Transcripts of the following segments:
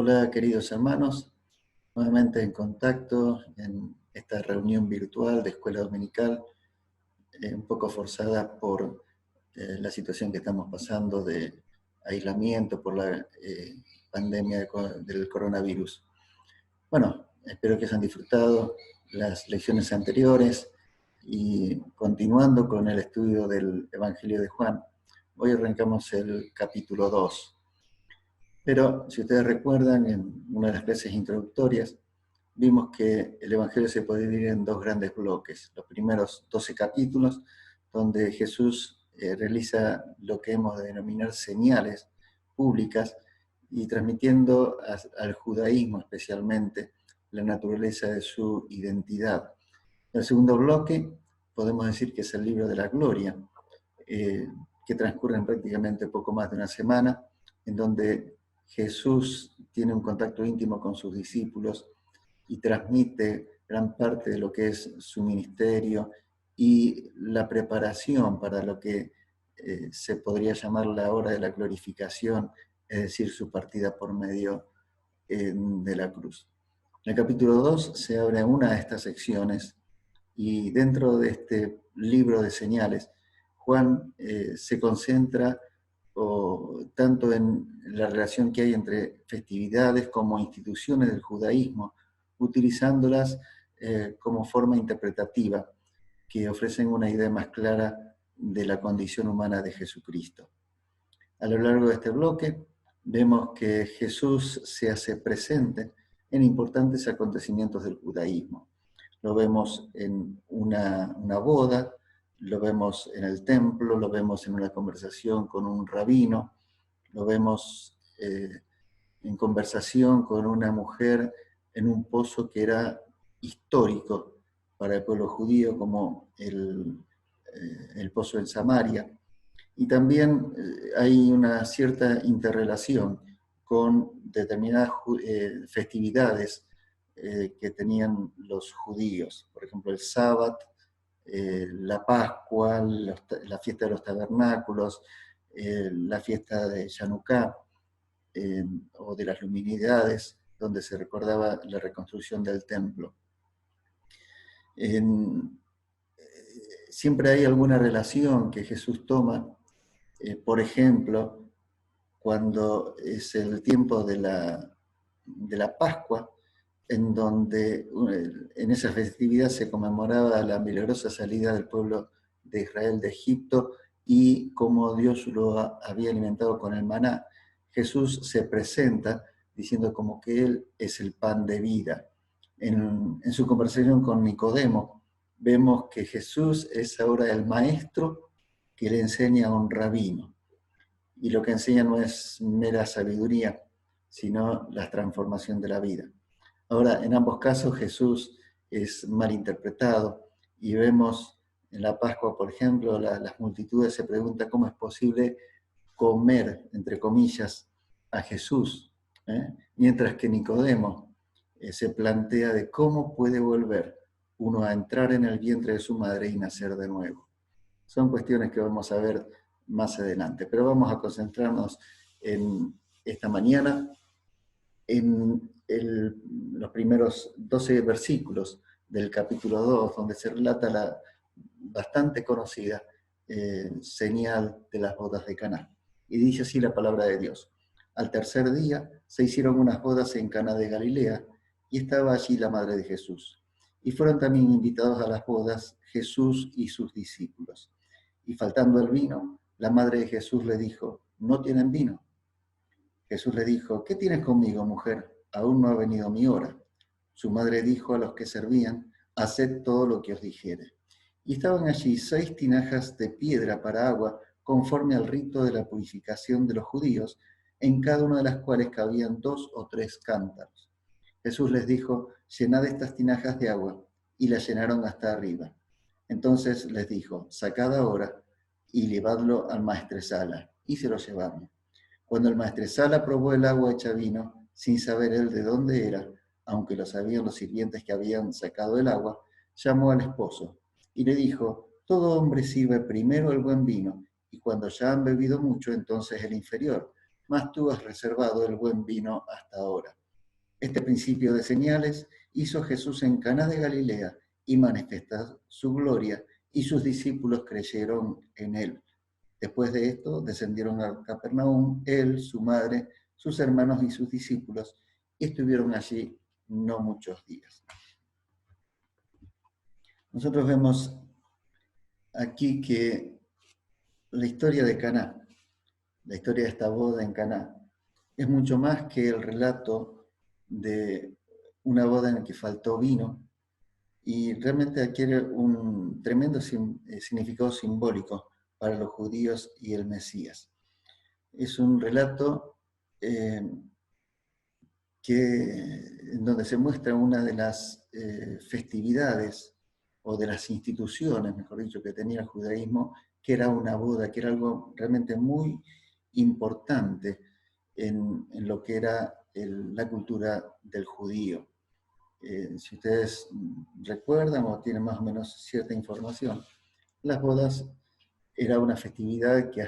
Hola queridos hermanos, nuevamente en contacto en esta reunión virtual de Escuela Dominical, un poco forzada por la situación que estamos pasando de aislamiento por la pandemia del coronavirus. Bueno, espero que hayan disfrutado las lecciones anteriores y continuando con el estudio del Evangelio de Juan, hoy arrancamos el capítulo 2. Pero si ustedes recuerdan, en una de las clases introductorias, vimos que el Evangelio se puede dividir en dos grandes bloques. Los primeros 12 capítulos, donde Jesús realiza lo que hemos de denominar señales públicas y transmitiendo al judaísmo especialmente la naturaleza de su identidad. El segundo bloque podemos decir que es el libro de la gloria, que transcurre en prácticamente poco más de una semana, en donde Jesús tiene un contacto íntimo con sus discípulos y transmite gran parte de lo que es su ministerio y la preparación para lo que se podría llamar la hora de la glorificación, es decir, su partida por medio de la cruz. En el capítulo 2 se abre una de estas secciones y dentro de este libro de señales, Juan se concentra tanto en la relación que hay entre festividades como instituciones del judaísmo, utilizándolas como forma interpretativa que ofrecen una idea más clara de la condición humana de Jesucristo. A lo largo de este bloque vemos que Jesús se hace presente en importantes acontecimientos del judaísmo. Lo vemos en una boda, lo vemos en el templo, lo vemos en una conversación con un rabino, lo vemos en conversación con una mujer en un pozo que era histórico para el pueblo judío, como el pozo en Samaria. Y también hay una cierta interrelación con determinadas festividades que tenían los judíos. Por ejemplo, el sábado, la Pascua, la fiesta de los tabernáculos, la fiesta de Yanucá, o de las luminidades, donde se recordaba la reconstrucción del templo. Siempre hay alguna relación que Jesús toma, por ejemplo, cuando es el tiempo de la Pascua, en donde en esa festividad se conmemoraba la milagrosa salida del pueblo de Israel de Egipto y cómo Dios lo había alimentado con el maná. Jesús se presenta diciendo como que Él es el pan de vida. En su conversación con Nicodemo, vemos que Jesús es ahora el maestro que le enseña a un rabino. Y lo que enseña no es mera sabiduría, sino la transformación de la vida. Ahora, en ambos casos Jesús es malinterpretado y vemos en la Pascua, por ejemplo, las multitudes se preguntan cómo es posible comer, entre comillas, a Jesús, mientras que Nicodemo se plantea de cómo puede volver uno a entrar en el vientre de su madre y nacer de nuevo. Son cuestiones que vamos a ver más adelante, pero vamos a concentrarnos en esta mañana en los primeros 12 versículos del capítulo 2, donde se relata la bastante conocida señal de las bodas de Caná. Y dice así la palabra de Dios. Al tercer día se hicieron unas bodas en Caná de Galilea, y estaba allí la madre de Jesús. Y fueron también invitados a las bodas Jesús y sus discípulos. Y faltando el vino, la madre de Jesús le dijo, ¿no tienen vino? Jesús le dijo, ¿qué tienes conmigo, mujer? Aún no ha venido mi hora. Su madre dijo a los que servían, haced todo lo que os dijere. Y estaban allí 6 tinajas de piedra para agua, conforme al rito de la purificación de los judíos, en cada una de las cuales cabían 2 o 3 cántaros. Jesús les dijo, llenad estas tinajas de agua, y las llenaron hasta arriba. Entonces les dijo, sacad ahora y llevadlo al maestresala, y se lo llevaron. Cuando el maestresala probó el agua hecha vino, sin saber él de dónde era, aunque lo sabían los sirvientes que habían sacado el agua, llamó al esposo y le dijo, todo hombre sirve primero el buen vino, y cuando ya han bebido mucho, entonces el inferior, mas tú has reservado el buen vino hasta ahora. Este principio de señales hizo Jesús en Caná de Galilea y manifestó su gloria, y sus discípulos creyeron en él. Después de esto, descendieron a Capernaum, él, su madre, sus hermanos y sus discípulos, y estuvieron allí no muchos días. Nosotros vemos aquí que la historia de Caná, la historia de esta boda en Caná, es mucho más que el relato de una boda en la que faltó vino, y realmente adquiere un tremendo significado simbólico para los judíos y el Mesías. Es un relato en donde se muestra una de las festividades o de las instituciones, mejor dicho, que tenía el judaísmo, que era una boda, que era algo realmente muy importante en lo que era la cultura del judío. Si ustedes recuerdan o tienen más o menos cierta información, las bodas era una festividad que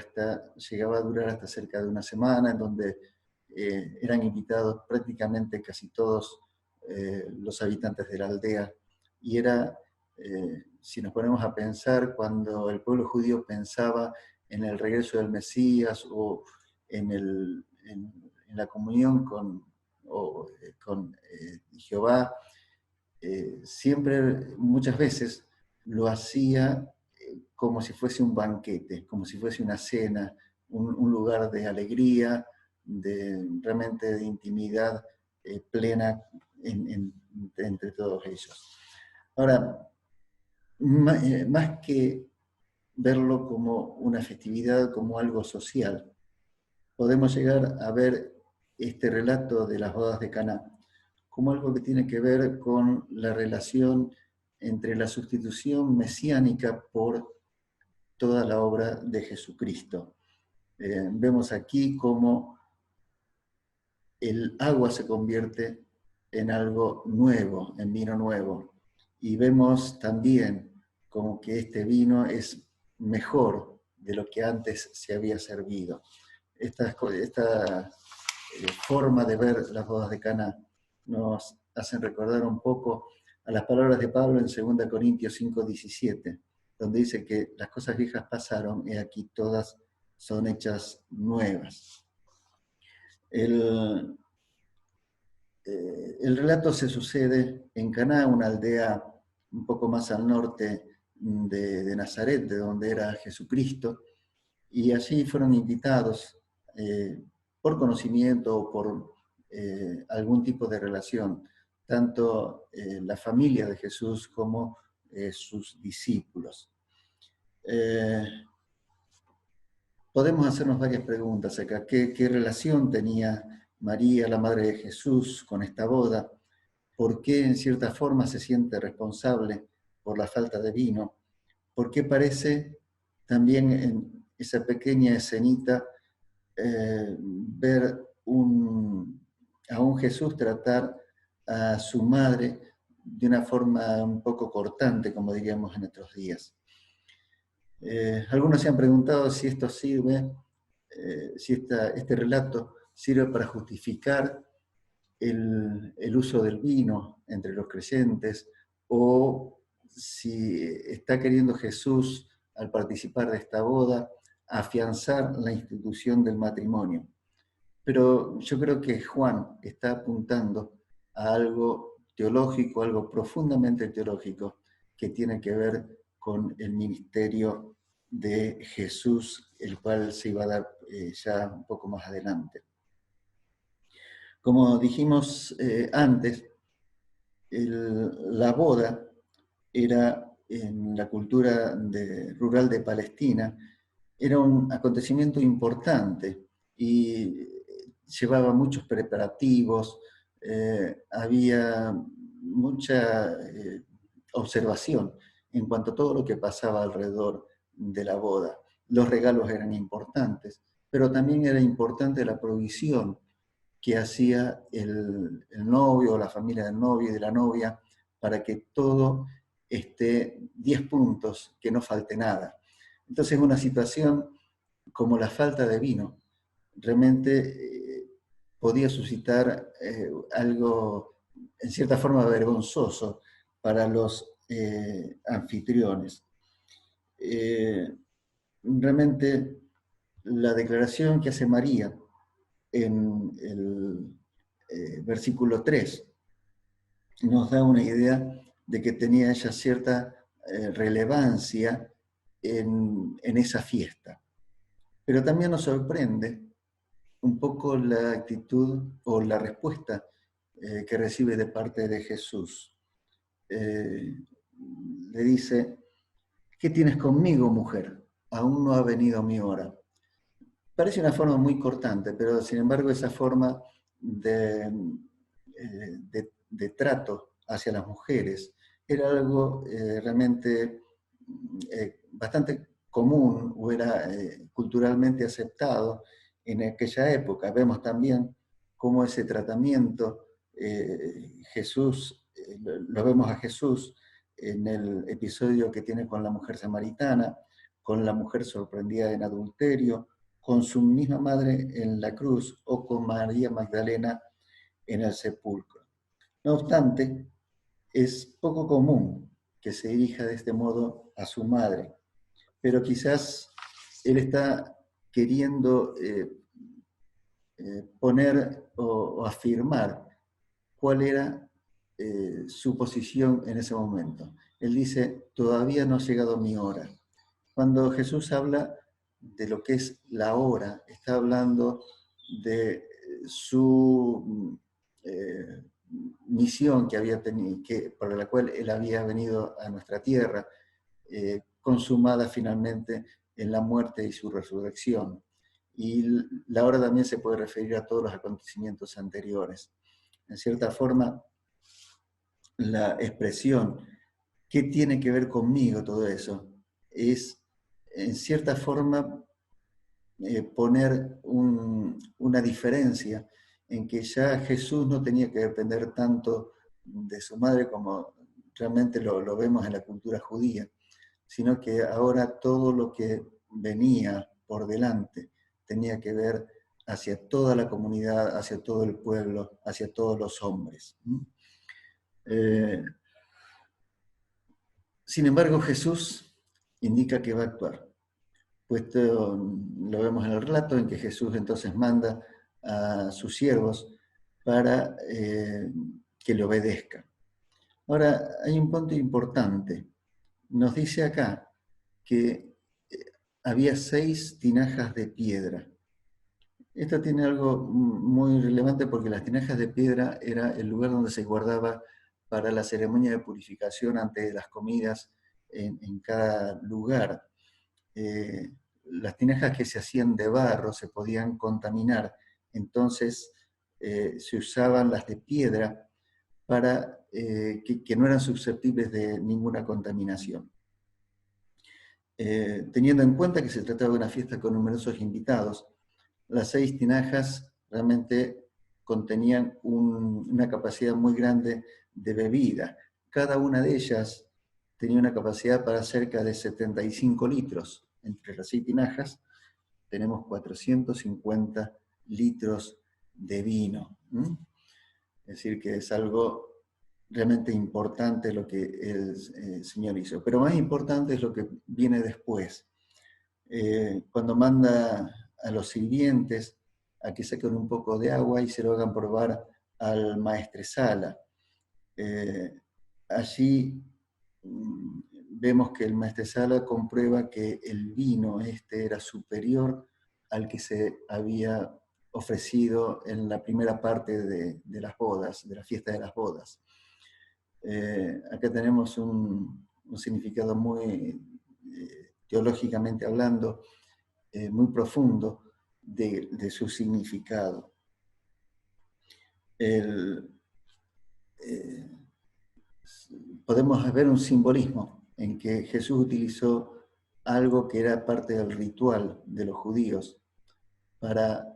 llegaba a durar hasta cerca de una semana, en donde eran invitados prácticamente casi todos los habitantes de la aldea. Y era, si nos ponemos a pensar, cuando el pueblo judío pensaba en el regreso del Mesías o en la comunión con Jehová, siempre, muchas veces, lo hacía como si fuese un banquete, como si fuese una cena, un lugar de alegría, realmente de intimidad plena entre todos ellos. Ahora, más que verlo como una festividad, como algo social, podemos llegar a ver este relato de las bodas de Caná como algo que tiene que ver con la relación entre la sustitución mesiánica por toda la obra de Jesucristo. Vemos aquí cómo el agua se convierte en algo nuevo, en vino nuevo. Y vemos también como que este vino es mejor de lo que antes se había servido. Esta forma de ver las bodas de Caná nos hacen recordar un poco a las palabras de Pablo en 2 Corintios 5:17, donde dice que las cosas viejas pasaron y aquí todas son hechas nuevas. El relato se sucede en Caná, una aldea un poco más al norte de Nazaret, de donde era Jesucristo, y allí fueron invitados por conocimiento o por algún tipo de relación, tanto la familia de Jesús como sus discípulos. Podemos hacernos varias preguntas acá. ¿Qué relación tenía María, la madre de Jesús, con esta boda? ¿Por qué en cierta forma se siente responsable por la falta de vino? ¿Por qué parece también en esa pequeña escenita ver a un Jesús tratar a su madre de una forma un poco cortante, como diríamos en nuestros días? Algunos se han preguntado si esto sirve, si este relato sirve para justificar el uso del vino entre los creyentes, o si está queriendo Jesús, al participar de esta boda, afianzar la institución del matrimonio. Pero yo creo que Juan está apuntando a algo teológico, algo profundamente teológico, que tiene que ver con el ministerio de Jesús, el cual se iba a dar ya un poco más adelante. Como dijimos antes, la boda era, en la cultura rural de Palestina, era un acontecimiento importante y llevaba muchos preparativos, había mucha observación en cuanto a todo lo que pasaba alrededor de la boda. Los regalos eran importantes, pero también era importante la provisión que hacía el novio o la familia del novio y de la novia para que todo esté 10 puntos, que no falte nada. Entonces una situación como la falta de vino realmente podía suscitar algo, en cierta forma, vergonzoso para los anfitriones. Realmente la declaración que hace María en el versículo 3 nos da una idea de que tenía ella cierta relevancia en esa fiesta. Pero también nos sorprende un poco la actitud o la respuesta que recibe de parte de Jesús. Le dice, ¿qué tienes conmigo, mujer? Aún no ha venido mi hora. Parece una forma muy cortante, pero sin embargo esa forma de trato hacia las mujeres era algo realmente bastante común o era culturalmente aceptado en aquella época. Vemos también cómo ese tratamiento, Jesús, lo vemos a Jesús en el episodio que tiene con la mujer samaritana, con la mujer sorprendida en adulterio, con su misma madre en la cruz o con María Magdalena en el sepulcro. No obstante, es poco común que se dirija de este modo a su madre, pero quizás él está queriendo poner o afirmar cuál era su posición en ese momento. Él dice, todavía no ha llegado mi hora. Cuando Jesús habla de lo que es la hora, está hablando de su misión que había tenido, para la cual él había venido a nuestra tierra, consumada finalmente en la muerte y su resurrección. Y la hora también se puede referir a todos los acontecimientos anteriores. En cierta forma, la expresión, ¿qué tiene que ver conmigo todo eso? Es, en cierta forma, poner una diferencia en que ya Jesús no tenía que depender tanto de su madre como realmente lo vemos en la cultura judía, sino que ahora todo lo que venía por delante tenía que ver hacia toda la comunidad, hacia todo el pueblo, hacia todos los hombres. Sin embargo, Jesús indica que va a actuar. Pues lo vemos en el relato en que Jesús entonces manda a sus siervos para que le obedezcan. Ahora, hay un punto importante. Nos dice acá que había 6 tinajas de piedra. Esto tiene algo muy relevante porque las tinajas de piedra era el lugar donde se guardaba para la ceremonia de purificación antes de las comidas en cada lugar. Las tinajas que se hacían de barro se podían contaminar, entonces se usaban las de piedra para que no eran susceptibles de ninguna contaminación. Teniendo en cuenta que se trataba de una fiesta con numerosos invitados, las 6 tinajas realmente contenían una capacidad muy grande de bebida. Cada una de ellas tenía una capacidad para cerca de 75 litros. Entre las 6 tinajas tenemos 450 litros de vino. Es decir, que es algo realmente importante lo que el Señor hizo. Pero más importante es lo que viene después. Cuando manda a los sirvientes a que saquen un poco de agua y se lo hagan probar al maestresala. Allí vemos que el maestresala comprueba que el vino era superior al que se había ofrecido en la primera parte de las bodas, de la fiesta de las bodas. Acá tenemos un significado muy, teológicamente hablando, muy profundo de su significado. Podemos ver un simbolismo en que Jesús utilizó algo que era parte del ritual de los judíos para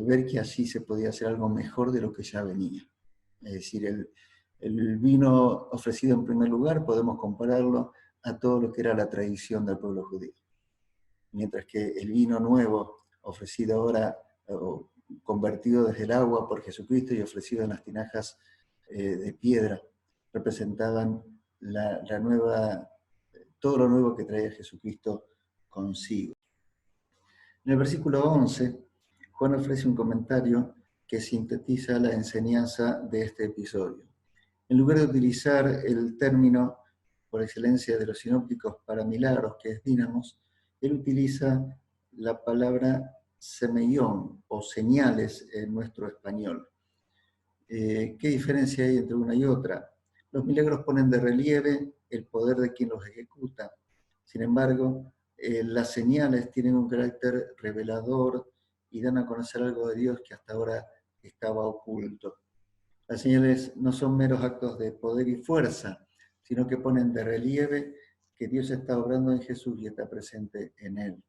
ver que así se podía hacer algo mejor de lo que ya venía. Es decir, el vino ofrecido en primer lugar podemos compararlo a todo lo que era la tradición del pueblo judío. Mientras que el vino nuevo ofrecido ahora o convertido desde el agua por Jesucristo y ofrecido en las tinajas de piedra, representaban la nueva, todo lo nuevo que traía Jesucristo consigo. En el versículo 11, Juan ofrece un comentario que sintetiza la enseñanza de este episodio. En lugar de utilizar el término por excelencia de los sinópticos para milagros, que es dínamos, él utiliza la palabra semeión o señales en nuestro español. ¿Qué diferencia hay entre una y otra? Los milagros ponen de relieve el poder de quien los ejecuta. Sin embargo, las señales tienen un carácter revelador y dan a conocer algo de Dios que hasta ahora estaba oculto. Las señales no son meros actos de poder y fuerza, sino que ponen de relieve que Dios está obrando en Jesús y está presente en él.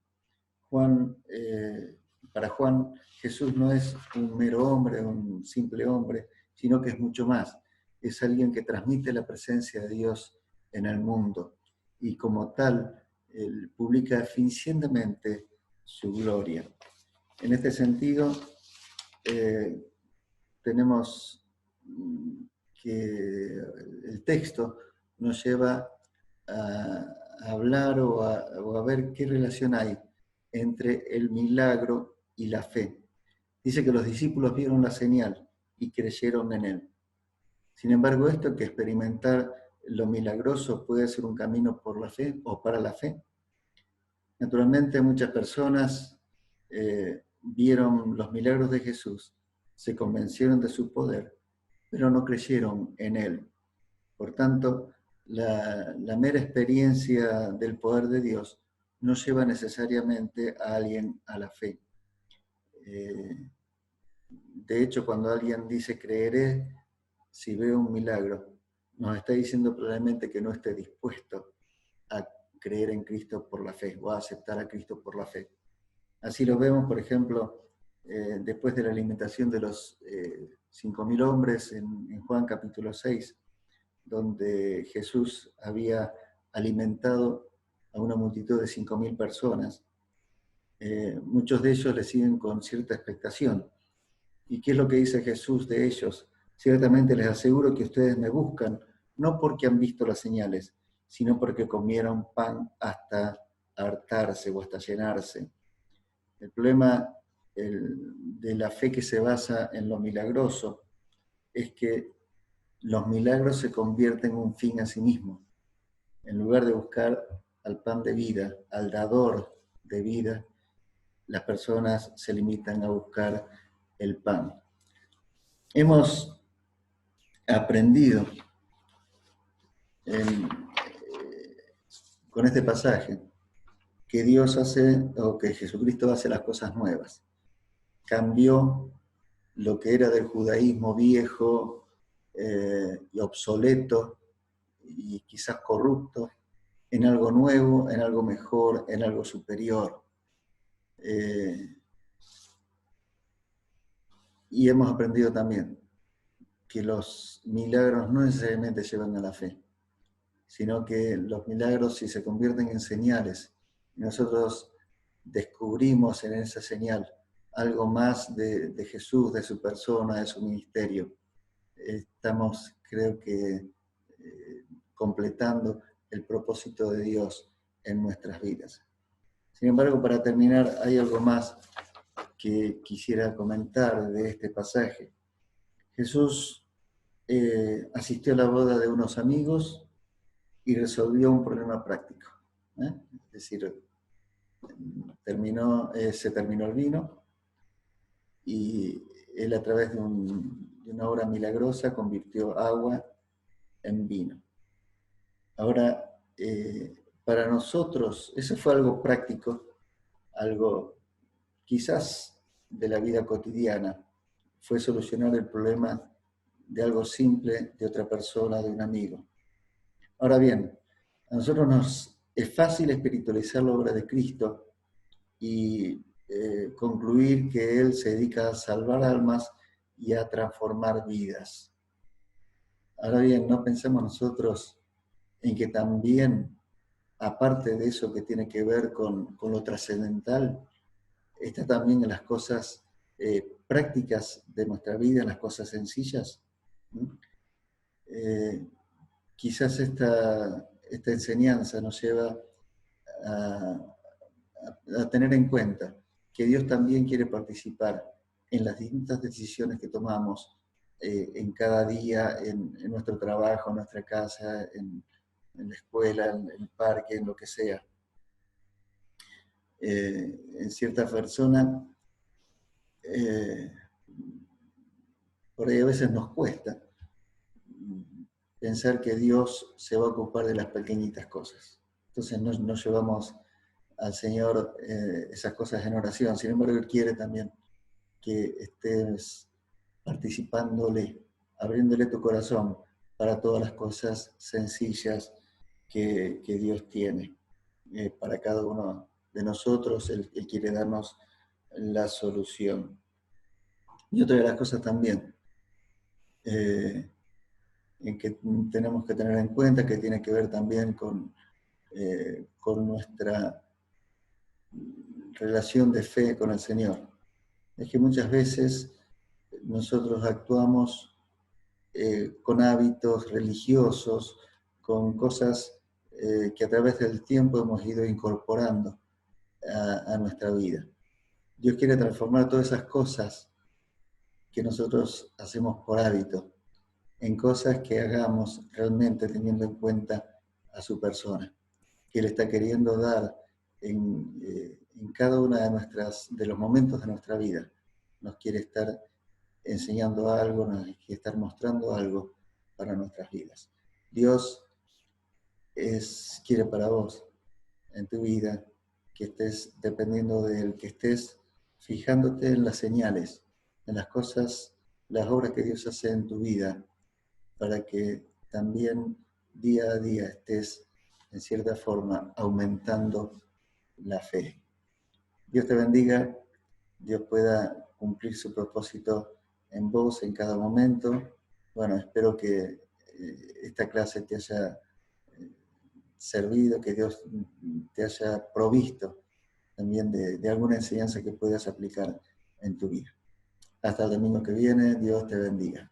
Para Juan, Jesús no es un mero hombre, un simple hombre, sino que es mucho más. Es alguien que transmite la presencia de Dios en el mundo y como tal, él publica eficientemente su gloria. En este sentido, tenemos que el texto nos lleva a hablar o a ver qué relación hay entre el milagro y la fe. Dice que los discípulos vieron la señal y creyeron en él. Sin embargo, esto que experimentar lo milagroso puede ser un camino por la fe o para la fe. Naturalmente, muchas personas vieron los milagros de Jesús, se convencieron de su poder, pero no creyeron en él. Por tanto, la mera experiencia del poder de Dios no lleva necesariamente a alguien a la fe. De hecho, cuando alguien dice creeré si veo un milagro, nos está diciendo probablemente que no esté dispuesto a creer en Cristo por la fe o a aceptar a Cristo por la fe. Así lo vemos, por ejemplo, después de la alimentación de los 5.000 hombres en Juan capítulo 6, donde Jesús había alimentado a una multitud de 5.000 personas. Muchos de ellos le siguen con cierta expectación. ¿Y qué es lo que dice Jesús de ellos? Ciertamente les aseguro que ustedes me buscan, no porque han visto las señales, sino porque comieron pan hasta hartarse o hasta llenarse. El problema de la fe que se basa en lo milagroso es que los milagros se convierten en un fin a sí mismo. En lugar de buscar al pan de vida, al dador de vida, las personas se limitan a buscar el pan. Hemos aprendido con este pasaje que Dios hace, o que Jesucristo hace las cosas nuevas. Cambió lo que era del judaísmo viejo y obsoleto y quizás corrupto en algo nuevo, en algo mejor, en algo superior. Y hemos aprendido también que los milagros no necesariamente llevan a la fe, sino que los milagros, si se convierten en señales, y nosotros descubrimos en esa señal algo más de Jesús, de su persona, de su ministerio, estamos, creo que, completando el propósito de Dios en nuestras vidas. Sin embargo, para terminar, hay algo más que quisiera comentar de este pasaje. Jesús asistió a la boda de unos amigos y resolvió un problema práctico. Es decir, se terminó el vino y él a través de una obra milagrosa convirtió agua en vino. Ahora, para nosotros, eso fue algo práctico, algo quizás de la vida cotidiana, fue solucionar el problema de algo simple de otra persona, de un amigo. Ahora bien, a nosotros nos es fácil espiritualizar la obra de Cristo y concluir que Él se dedica a salvar almas y a transformar vidas. Ahora bien, no pensemos nosotros en que también, aparte de eso que tiene que ver con lo trascendental, está también en las cosas prácticas de nuestra vida, en las cosas sencillas. Quizás esta enseñanza nos lleva a tener en cuenta que Dios también quiere participar en las distintas decisiones que tomamos en cada día, en nuestro trabajo, en nuestra casa, en la escuela, en el parque, en lo que sea. En cierta persona, por ahí a veces nos cuesta pensar que Dios se va a ocupar de las pequeñitas cosas. Entonces no llevamos al Señor esas cosas en oración. Sin embargo, Él quiere también que estés participándole, abriéndole tu corazón para todas las cosas sencillas que Dios tiene para cada uno de nosotros. Él quiere darnos la solución. Y otra de las cosas también en que tenemos que tener en cuenta, que tiene que ver también con nuestra relación de fe con el Señor, es que muchas veces nosotros actuamos con hábitos religiosos, con cosas que a través del tiempo hemos ido incorporando a nuestra vida. Dios quiere transformar todas esas cosas que nosotros hacemos por hábito en cosas que hagamos realmente teniendo en cuenta a su persona, que Él está queriendo dar en cada uno de los momentos de nuestra vida. Nos quiere estar enseñando algo, nos quiere estar mostrando algo para nuestras vidas. Dios quiere para vos, en tu vida, que estés dependiendo de Él, que estés fijándote en las señales, en las cosas, las obras que Dios hace en tu vida, para que también día a día estés, en cierta forma, aumentando la fe. Dios te bendiga, Dios pueda cumplir su propósito en vos en cada momento. Bueno, espero que esta clase te haya servido, que Dios te haya provisto también de alguna enseñanza que puedas aplicar en tu vida. Hasta el domingo que viene, Dios te bendiga.